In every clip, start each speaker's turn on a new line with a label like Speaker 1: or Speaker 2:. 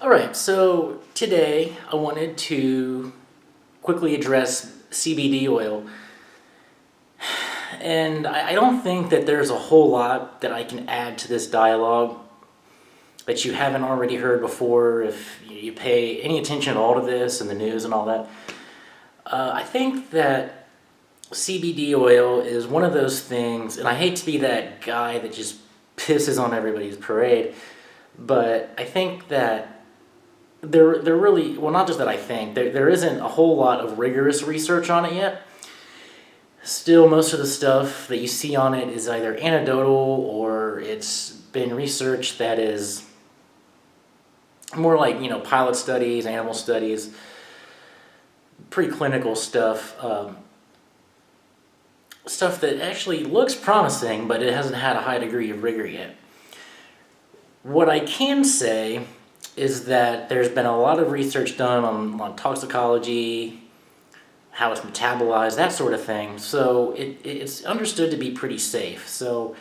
Speaker 1: Alright, so today I wanted to quickly address CBD oil. And I don't think that there's a whole lot that I can add to this dialogue that you haven't already heard before if you pay any attention at all to this and the news and all that. I think that CBD oil is one of those things, and I hate to be that guy that just pisses on everybody's parade, but I think that there really, well, not just that I think, there isn't a whole lot of rigorous research on it yet. Still, most of the stuff that you see on it is either anecdotal or it's been research that is more like, pilot studies, animal studies, preclinical stuff, stuff that actually looks promising, but it hasn't had a high degree of rigor yet. What I can say is that there's been a lot of research done on toxicology, how it's metabolized, that sort of thing. So it's understood to be pretty safe. So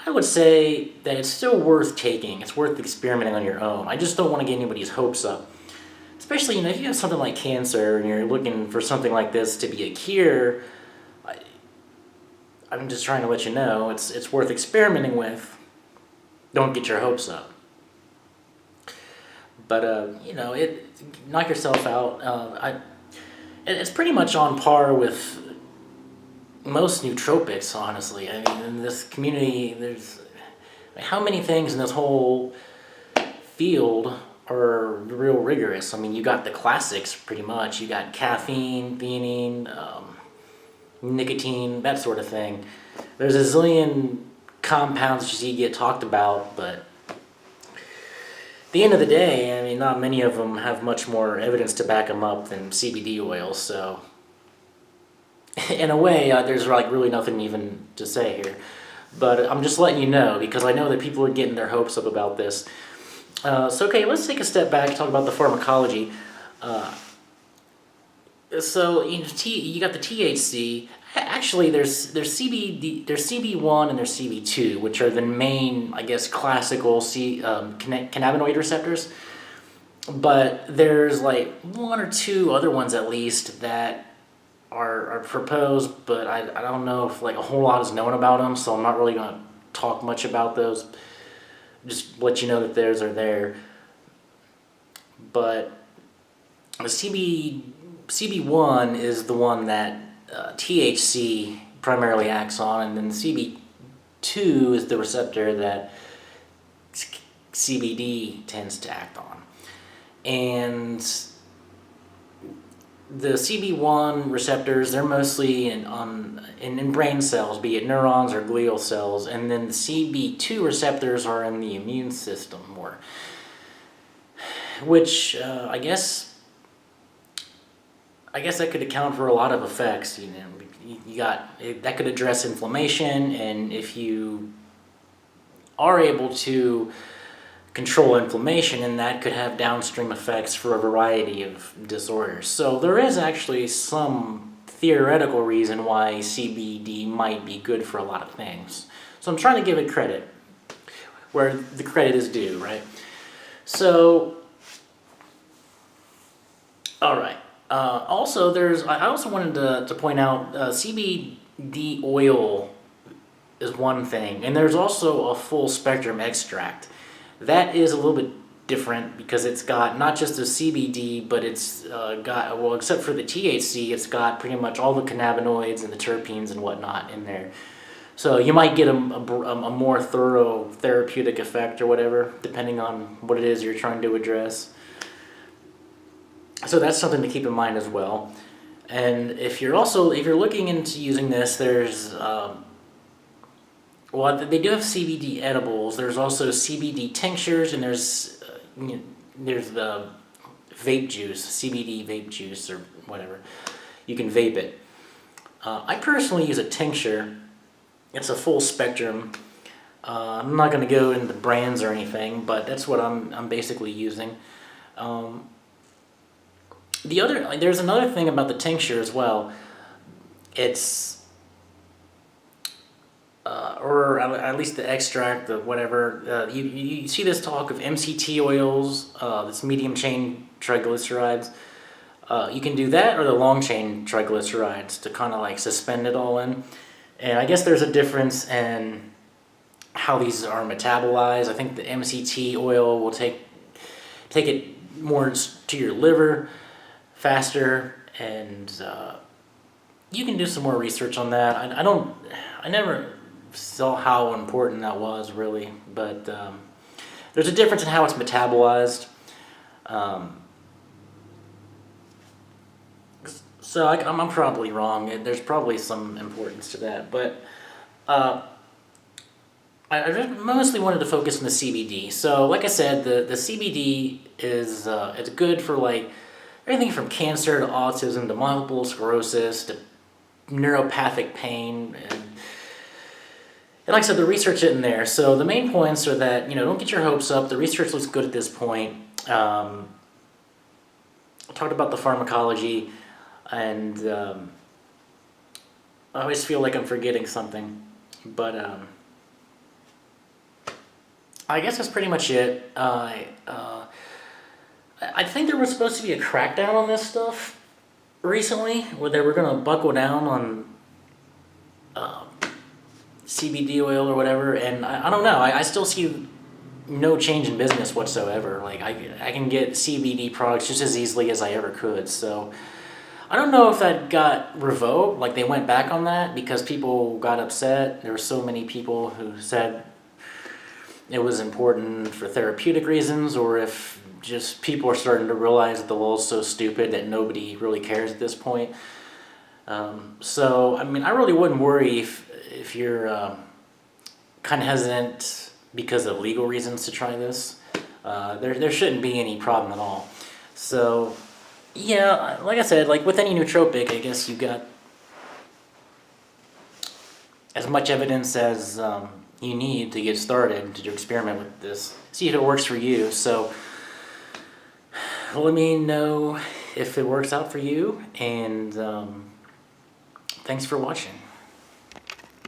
Speaker 1: I would say that it's still worth taking. It's worth experimenting on your own. I just don't want to get anybody's hopes up. Especially, if you have something like cancer and you're looking for something like this to be a cure, I'm just trying to let you know it's worth experimenting with. Don't get your hopes up. But, knock yourself out. It's pretty much on par with most nootropics, honestly. I mean, in this community, how many things in this whole field are real rigorous? I mean, you got the classics, pretty much. You got caffeine, theanine, nicotine, that sort of thing. There's a zillion compounds that you see get talked about, but at the end of the day, I mean, not many of them have much more evidence to back them up than CBD oil, so in a way, there's really nothing even to say here. But I'm just letting you know, because I know that people are getting their hopes up about this. So okay, let's take a step back and talk about the pharmacology. So you got the THC. Actually, there's CBD, there's CB1 and there's CB2, which are the main, I guess, classical cannabinoid receptors. But there's like one or two other ones at least that are proposed, but I don't know if like a whole lot is known about them, so I'm not really going to talk much about those. Just let you know that theirs are there. But the CB1 is the one that THC primarily acts on, and then CB2 is the receptor that CBD tends to act on. And the CB1 receptors, they're mostly in brain cells, be it neurons or glial cells, and then the CB2 receptors are in the immune system more, which I guess that could account for a lot of effects. You got that could address inflammation, and if you are able to control inflammation, and that could have downstream effects for a variety of disorders. So there is actually some theoretical reason why CBD might be good for a lot of things. So I'm trying to give it credit where the credit is due, right? So, all right. Also, I also wanted to point out CBD oil is one thing, and there's also a full spectrum extract. That is a little bit different because it's got not just the CBD, but it's got, well, except for the THC, it's got pretty much all the cannabinoids and the terpenes and whatnot in there. So you might get a more thorough therapeutic effect or whatever, depending on what it is you're trying to address. So that's something to keep in mind as well. And if you're looking into using this, there's they do have CBD edibles. There's also CBD tinctures, and there's the vape juice, CBD vape juice or whatever. You can vape it. I personally use a tincture. It's a full spectrum. I'm not going to go into brands or anything, but that's what I'm basically using. There's another thing about the tincture as well. It's or at least the extract of whatever. You see this talk of MCT oils, this medium chain triglycerides. You can do that or the long chain triglycerides to kind of like suspend it all in. And I guess there's a difference in how these are metabolized. I think the MCT oil will take it more to your liver faster, and you can do some more research on that. I never saw how important that was really, but there's a difference in how it's metabolized. So I'm probably wrong. There's probably some importance to that, but I just mostly wanted to focus on the CBD. So, like I said, the CBD is it's good for like everything from cancer to autism to multiple sclerosis to neuropathic pain, and like I said, the research isn't there. So the main points are that don't get your hopes up. The research looks good at this point. I talked about the pharmacology, and I always feel like I'm forgetting something, but I guess that's pretty much it. I think there was supposed to be a crackdown on this stuff recently, where they were going to buckle down on CBD oil or whatever, and I don't know. I still see no change in business whatsoever. Like I can get CBD products just as easily as I ever could. So I don't know if that got revoked, like they went back on that because people got upset. There were so many people who said it was important for therapeutic reasons, or if just people are starting to realize that the law is so stupid that nobody really cares at this point. So, I mean, I really wouldn't worry if you're kind of hesitant because of legal reasons to try this. There shouldn't be any problem at all. So, yeah, like I said, like with any nootropic, I guess you got as much evidence as you need to get started to experiment with this. See if it works for you. So let me know if it works out for you, and thanks for watching.